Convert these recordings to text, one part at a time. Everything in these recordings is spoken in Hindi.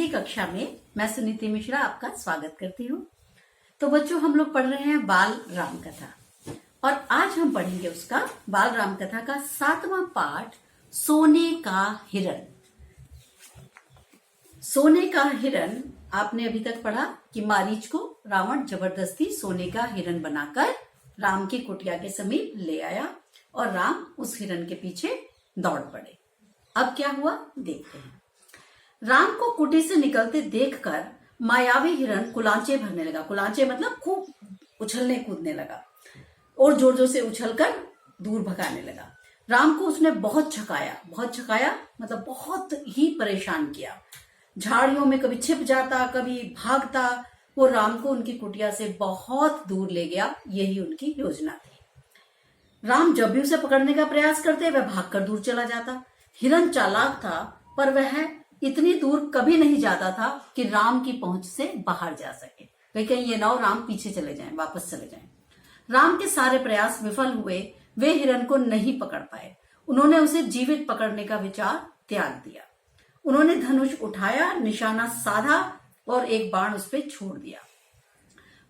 छठी कक्षा में मैं सुनीति मिश्रा आपका स्वागत करती हूँ। तो बच्चों, हम लोग पढ़ रहे हैं बाल राम कथा और आज हम पढ़ेंगे उसका बाल राम कथा का 7वां पाठ, सोने का हिरण। सोने का हिरण आपने अभी तक पढ़ा कि मारीच को रावण जबरदस्ती सोने का हिरण बनाकर राम की कुटिया के समीप ले आया और राम उस हिरण के पीछे दौड़ पड़े। अब क्या हुआ देखते हैं। राम को कुटी से निकलते देखकर मायावी हिरण कुलांचे भरने लगा। कुलांचे मतलब खूब उछलने कूदने लगा और जोर जोर से उछलकर दूर भगाने लगा। राम को उसने बहुत छकाया मतलब बहुत ही परेशान किया। झाड़ियों में कभी छिप जाता, कभी भागता। वो राम को उनकी कुटिया से बहुत दूर ले गया। यही उनकी योजना थी। राम जब भी उसे पकड़ने का प्रयास करते वह भागकर दूर चला जाता। हिरण चालाक था, पर वह इतनी दूर कभी नहीं जाता था कि राम की पहुंच से बाहर जा सके। कहीं ये ना हो राम पीछे चले जाएं, वापस चले जाएं। राम के सारे प्रयास विफल हुए। वे हिरण को नहीं पकड़ पाए। उन्होंने उसे जीवित पकड़ने का विचार त्याग दिया। उन्होंने धनुष उठाया, निशाना साधा और एक बाण उस पर छोड़ दिया।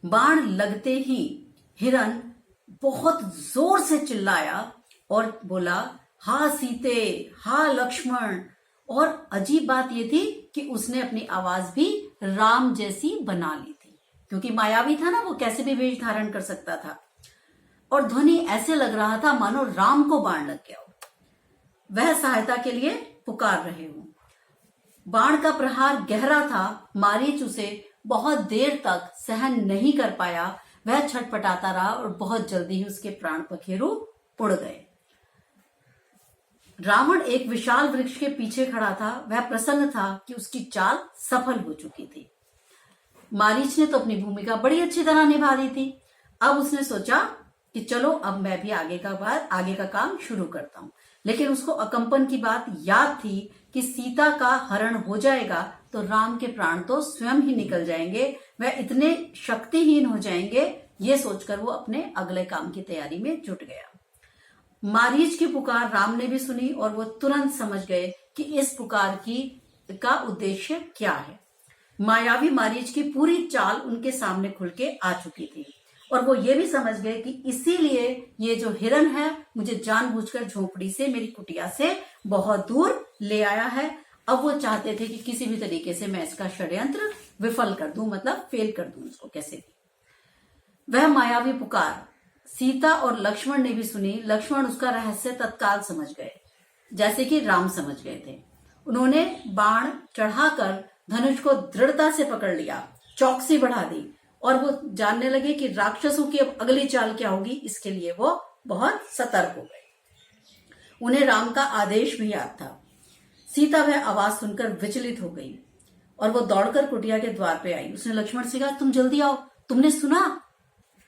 बाण लगते ही हिरण बहुत जोर से चिल्लाया और बोला, हा सीते, हा लक्ष्मण। और अजीब बात यह थी कि उसने अपनी आवाज भी राम जैसी बना ली थी, क्योंकि मायावी था ना, वो कैसे भी वेश धारण कर सकता था। और ध्वनि ऐसे लग रहा था मानो राम को बाण लग गया हो, वह सहायता के लिए पुकार रहे हो। बाण का प्रहार गहरा था। मारीच उसे बहुत देर तक सहन नहीं कर पाया। वह छटपटाता रहा और बहुत जल्दी ही उसके प्राण पखेरु उड़ गए। रावण एक विशाल वृक्ष के पीछे खड़ा था। वह प्रसन्न था कि उसकी चाल सफल हो चुकी थी। मारीच ने तो अपनी भूमिका बड़ी अच्छी तरह निभा दी थी। अब उसने सोचा कि चलो अब मैं भी आगे का काम शुरू करता हूं। लेकिन उसको अकंपन की बात याद थी कि सीता का हरण हो जाएगा तो राम के प्राण तो स्वयं ही निकल जाएंगे, वह इतने शक्तिहीन हो जाएंगे। ये सोचकर वो अपने अगले काम की तैयारी में जुट गया। मारीच की पुकार राम ने भी सुनी और वो तुरंत समझ गए कि इस पुकार का उद्देश्य क्या है। मायावी मारीच की पूरी चाल उनके सामने खुल के आ चुकी थी और वो ये भी समझ गए कि इसीलिए ये जो हिरण है मुझे जानबूझकर झोपड़ी से, मेरी कुटिया से बहुत दूर ले आया है। अब वो चाहते थे कि किसी भी तरीके से मैं इसका षड्यंत्र विफल कर दूं, मतलब फेल कर दूं इसको कैसे भी। वह मायावी पुकार सीता और लक्ष्मण ने भी सुनी। लक्ष्मण उसका रहस्य तत्काल समझ गए, जैसे कि राम समझ गए थे। उन्होंने बाण चढ़ाकर धनुष को दृढ़ता से पकड़ लिया, चौकसी बढ़ा दी और वो जानने लगे कि राक्षसों की अब अगली चाल क्या होगी। इसके लिए वो बहुत सतर्क हो गए। उन्हें राम का आदेश भी याद था। सीता वह आवाज सुनकर विचलित हो गई और वो दौड़कर कुटिया के द्वार पे आई। उसने लक्ष्मण से कहा, तुम जल्दी आओ, तुमने सुना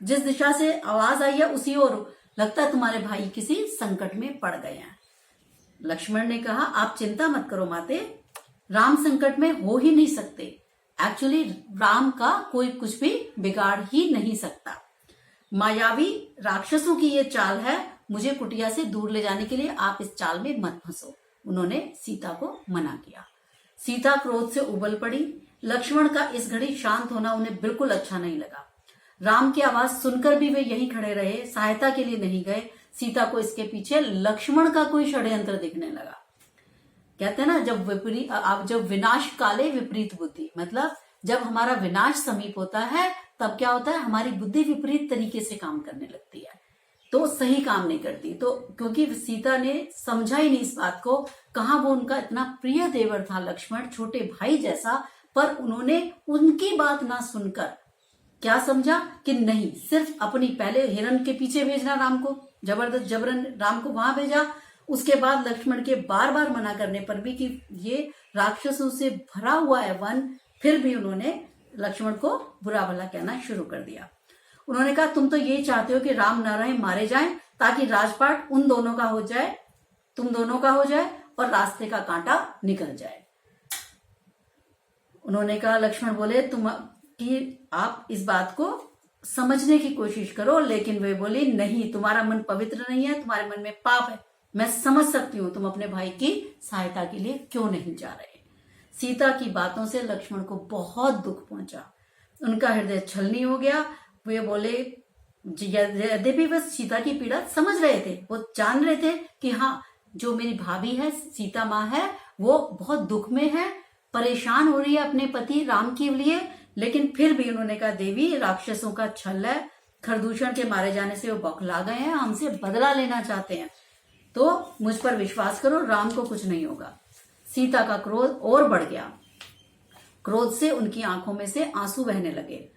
जिस दिशा से आवाज आई है उसी ओर लगता है तुम्हारे भाई किसी संकट में पड़ गए हैं। लक्ष्मण ने कहा, आप चिंता मत करो माते, राम संकट में हो ही नहीं सकते। एक्चुअली राम का कोई कुछ भी बिगाड़ ही नहीं सकता। मायावी राक्षसों की ये चाल है, मुझे कुटिया से दूर ले जाने के लिए आप इस चाल में मत फंसो। उन्होंने सीता को मना किया। सीता क्रोध से उबल पड़ी। लक्ष्मण का इस घड़ी शांत होना उन्हें बिल्कुल अच्छा नहीं लगा। राम की आवाज सुनकर भी वे यहीं खड़े रहे, सहायता के लिए नहीं गए। सीता को इसके पीछे लक्ष्मण का कोई षड्यंत्र दिखने लगा। कहते हैं ना, जब विनाश काले विपरीत बुद्धि, मतलब जब हमारा विनाश समीप होता है तब क्या होता है, हमारी बुद्धि विपरीत तरीके से काम करने लगती है, तो सही काम नहीं करती। तो क्योंकि सीता ने समझा ही नहीं इस बात को, कहाँ वो उनका इतना प्रिय देवर था लक्ष्मण, छोटे भाई जैसा, पर उन्होंने उनकी बात ना सुनकर क्या समझा कि नहीं, सिर्फ अपनी, पहले हिरण के पीछे भेजना राम को, जबरदस्त जबरन राम को वहां भेजा। उसके बाद लक्ष्मण के बार बार मना करने पर भी कि ये राक्षसों से भरा हुआ है वन, फिर भी उन्होंने लक्ष्मण को बुरा भला कहना शुरू कर दिया। उन्होंने कहा, तुम तो ये चाहते हो कि राम न रहे, मारे जाएं, ताकि राजपाट उन दोनों का हो जाए, तुम दोनों का हो जाए और रास्ते का कांटा निकल जाए। उन्होंने कहा, लक्ष्मण बोले कि आप इस बात को समझने की कोशिश करो। लेकिन वे बोली, नहीं, तुम्हारा मन पवित्र नहीं है, तुम्हारे मन में पाप है। मैं समझ सकती हूँ तुम अपने भाई की सहायता के लिए क्यों नहीं जा रहे। सीता की बातों से लक्ष्मण को बहुत दुख पहुंचा। उनका हृदय छलनी हो गया। वे बोले, यद्यपि वे सीता की पीड़ा समझ रहे थे, वो जान रहे थे कि हाँ, जो मेरी भाभी है, सीता माँ है, वो बहुत दुख में है, परेशान हो रही है अपने पति राम के लिए। लेकिन फिर भी उन्होंने कहा, देवी, राक्षसों का छल है, खरदूषण के मारे जाने से वो बौखला गए हैं, हमसे बदला लेना चाहते हैं, तो मुझ पर विश्वास करो, राम को कुछ नहीं होगा। सीता का क्रोध और बढ़ गया। क्रोध से उनकी आंखों में से आंसू बहने लगे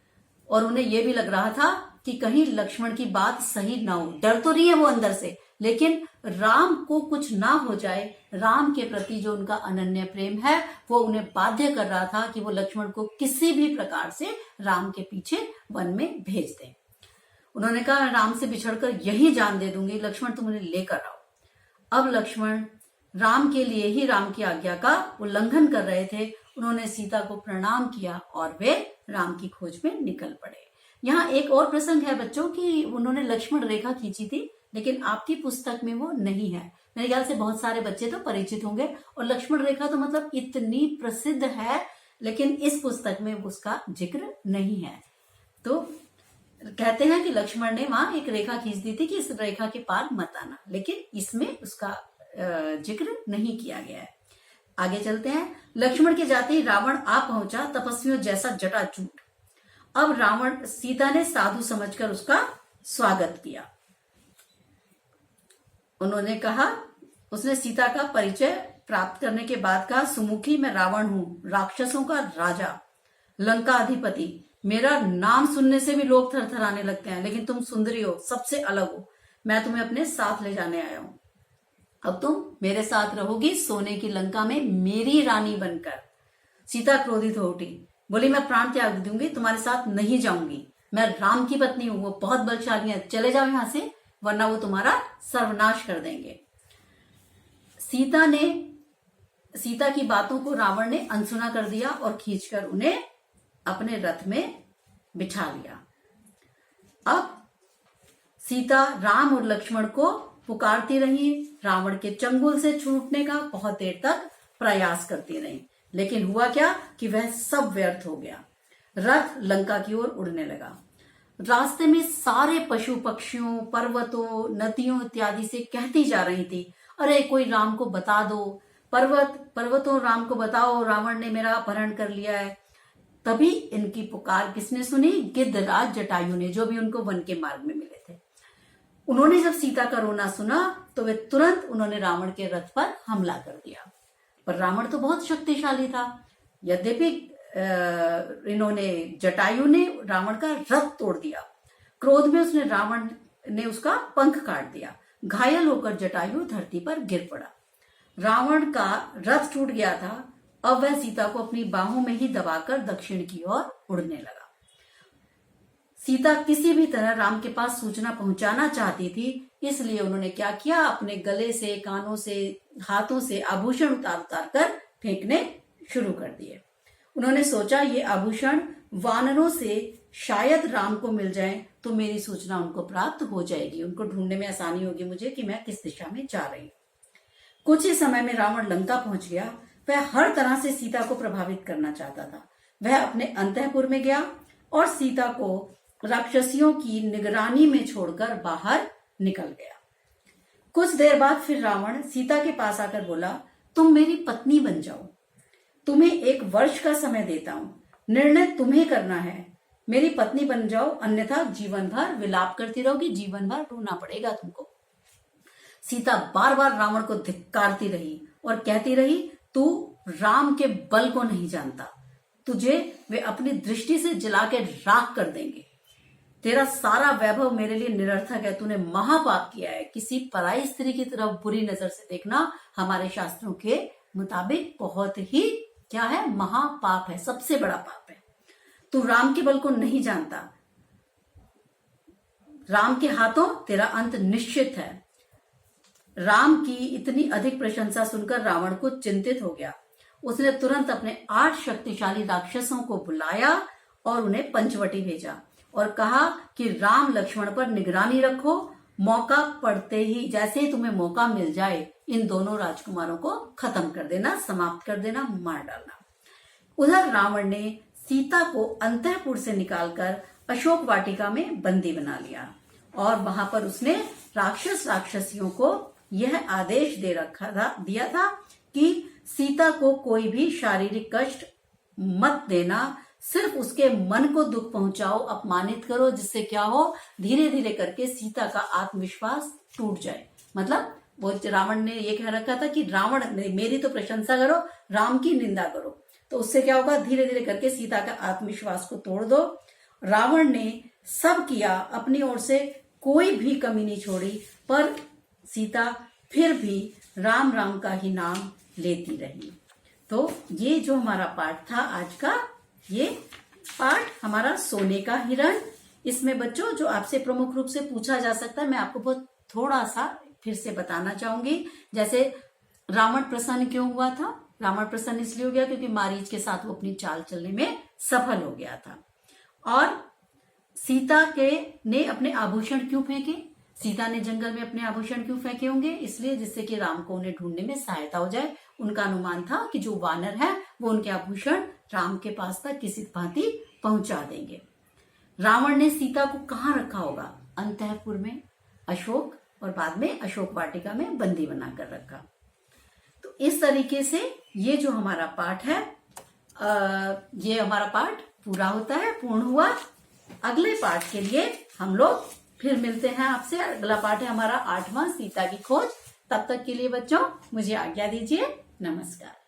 और उन्हें यह भी लग रहा था कि कहीं लक्ष्मण की बात सही ना हो। डर तो रही है वो अंदर से, लेकिन राम को कुछ ना हो जाए। राम के प्रति जो उनका अनन्य प्रेम है वो उन्हें बाध्य कर रहा था कि वो लक्ष्मण को किसी भी प्रकार से राम के पीछे वन में भेज दें। उन्होंने कहा, राम से बिछड़कर यही जान दे दूंगी, लक्ष्मण तुम उन्हें लेकर आओ। अब लक्ष्मण राम के लिए ही राम की आज्ञा का उल्लंघन कर रहे थे। उन्होंने सीता को प्रणाम किया और वे राम की खोज में निकल पड़े। यहाँ एक और प्रसंग है बच्चों कि उन्होंने लक्ष्मण रेखा खींची थी, लेकिन आपकी पुस्तक में वो नहीं है। मेरे ख्याल से बहुत सारे बच्चे तो परिचित होंगे, और लक्ष्मण रेखा तो मतलब इतनी प्रसिद्ध है, लेकिन इस पुस्तक में उसका जिक्र नहीं है। तो कहते हैं कि लक्ष्मण ने वहां एक रेखा खींच दी थी कि इस रेखा के पार मत आना, लेकिन इसमें उसका जिक्र नहीं किया गया है। आगे चलते हैं। लक्ष्मण के जाते ही रावण आ पहुंचा, तपस्वियों जैसा जटाजूट। अब रावण सीता ने साधु समझकर उसका स्वागत किया। उन्होंने कहा, उसने सीता का परिचय प्राप्त करने के बाद कहा, सुमुखी, मैं रावण हूं, राक्षसों का राजा, लंका अधिपति। मेरा नाम सुनने से भी लोग थरथराने लगते हैं, लेकिन तुम सुंदरी हो, सबसे अलग हो। मैं तुम्हें अपने साथ ले जाने आया हूं। अब तुम मेरे साथ रहोगी सोने की लंका में मेरी रानी बनकर। सीता क्रोधित हो उठी, बोली, मैं प्राण त्याग दूंगी, तुम्हारे साथ नहीं जाऊंगी। मैं राम की पत्नी हूं, वो बहुत बलशाली है, चले जाओ यहां से, वरना वो तुम्हारा सर्वनाश कर देंगे। सीता की बातों को रावण ने अनसुना कर दिया और खींचकर उन्हें अपने रथ में बिठा लिया। अब सीता राम और लक्ष्मण को पुकारती रही, रावण के चंगुल से छूटने का बहुत देर तक प्रयास करती रही, लेकिन हुआ क्या कि वह सब व्यर्थ हो गया। रथ लंका की ओर उड़ने लगा। रास्ते में सारे पशु पक्षियों, पर्वतों, नदियों इत्यादि से कहती जा रही थी, अरे कोई राम को बता दो, पर्वतों राम को बताओ, रावण ने मेरा अपहरण कर लिया है। तभी इनकी पुकार किसने सुनी? गिद्धराज जटायु ने, जो भी उनको वन के मार्ग में मिले थे। उन्होंने जब सीता का रोना सुना तो वे तुरंत उन्होंने रावण के रथ पर हमला कर दिया। पर रावण तो बहुत शक्तिशाली था। यद्यपि इन्होंने जटायु ने रावण का रथ तोड़ दिया। क्रोध में रावण ने उसका पंख काट दिया। घायल होकर जटायु धरती पर गिर पड़ा। रावण का रथ टूट गया था। अब वह सीता को अपनी बाहों में ही दबाकर दक्षिण की ओर उड़ने लगा। सीता किसी भी तरह राम के पास सूचना पहुंचाना चाहती थी, इसलिए उन्होंने क्या किया, अपने गले से, कानों से, हाथों से आभूषण उतार उतार कर फेंकने शुरू कर दिए। उन्होंने सोचा, ये आभूषण वानरों से शायद राम को मिल जाए तो मेरी सूचना उनको प्राप्त हो जाएगी, उनको ढूंढने में आसानी होगी मुझे कि मैं किस दिशा में जा रही हूं। कुछ ही समय में रावण लंका पहुंच गया। वह हर तरह से सीता को प्रभावित करना चाहता था। वह अपने अंतःपुर में गया और सीता को राक्षसियों की निगरानी में छोड़कर बाहर निकल गया। कुछ देर बाद फिर रावण सीता के पास आकर बोला, तुम मेरी पत्नी बन जाओ, तुम्हें 1 वर्ष का समय देता हूं, निर्णय तुम्हें करना है, मेरी पत्नी बन जाओ, अन्यथा जीवन भर विलाप करती रहोगी, जीवन भर रोना पड़ेगा तुमको। सीता बार बार रावण को धिक्कारती रही और कहती रही, तू राम के बल को नहीं जानता, तुझे वे अपनी दृष्टि से जला के राख कर देंगे, तेरा सारा वैभव मेरे लिए निरर्थक है, तूने महापाप किया है। किसी पराई स्त्री की तरफ बुरी नजर से देखना हमारे शास्त्रों के मुताबिक बहुत ही क्या है, महापाप है, सबसे बड़ा पाप है। तू राम के बल को नहीं जानता, राम के हाथों तेरा अंत निश्चित है। राम की इतनी अधिक प्रशंसा सुनकर रावण को चिंतित हो गया। उसने तुरंत अपने 8 शक्तिशाली राक्षसों को बुलाया और उन्हें पंचवटी भेजा और कहा कि राम लक्ष्मण पर निगरानी रखो, मौका पड़ते ही, जैसे ही तुम्हें मौका मिल जाए, इन दोनों राजकुमारों को खत्म कर देना, समाप्त कर देना, मार डालना। उधर रावण ने सीता को अंतःपुर से निकालकर अशोक वाटिका में बंदी बना लिया और वहां पर उसने राक्षसियों को यह आदेश दिया था कि सीता को कोई भी शारीरिक कष्ट मत देना, सिर्फ उसके मन को दुख पहुंचाओ, अपमानित करो, जिससे क्या हो, धीरे धीरे करके सीता का आत्मविश्वास टूट जाए। मतलब वो रावण ने ये कह रखा था कि रावण मेरी तो प्रशंसा करो, राम की निंदा करो, तो उससे क्या होगा, धीरे धीरे करके सीता का आत्मविश्वास को तोड़ दो। रावण ने सब किया, अपनी ओर से कोई भी कमी नहीं छोड़ी, पर सीता फिर भी राम राम का ही नाम लेती रही। तो ये जो हमारा पाठ था आज का, ये पाठ हमारा सोने का हिरण। इसमें बच्चों जो आपसे प्रमुख रूप से पूछा जा सकता है, मैं आपको बहुत थोड़ा सा फिर से बताना चाहूंगी। जैसे रावण प्रसन्न क्यों हुआ था? रावण प्रसन्न इसलिए हो गया क्योंकि मारीच के साथ वो अपनी चाल चलने में सफल हो गया था। और सीता ने अपने आभूषण क्यों फेंके? सीता ने जंगल में अपने आभूषण क्यों फेंके होंगे? इसलिए जिससे कि राम को उन्हें ढूंढने में सहायता हो जाए। उनका अनुमान था कि जो वानर है वो उनके आभूषण राम के पास तक किसी भांति पहुंचा देंगे। रावण ने सीता को कहाँ रखा होगा? अंतःपुर में, अशोक, और बाद में अशोक वाटिका में बंदी बनाकर रखा। तो इस तरीके से ये जो हमारा पाठ है, ये हमारा पाठ पूरा होता है, पूर्ण हुआ। अगले पाठ के लिए हम लोग फिर मिलते हैं आपसे। अगला पाठ है हमारा 8वां, सीता की खोज। तब तक के लिए बच्चों मुझे आज्ञा दीजिए। नमस्कार।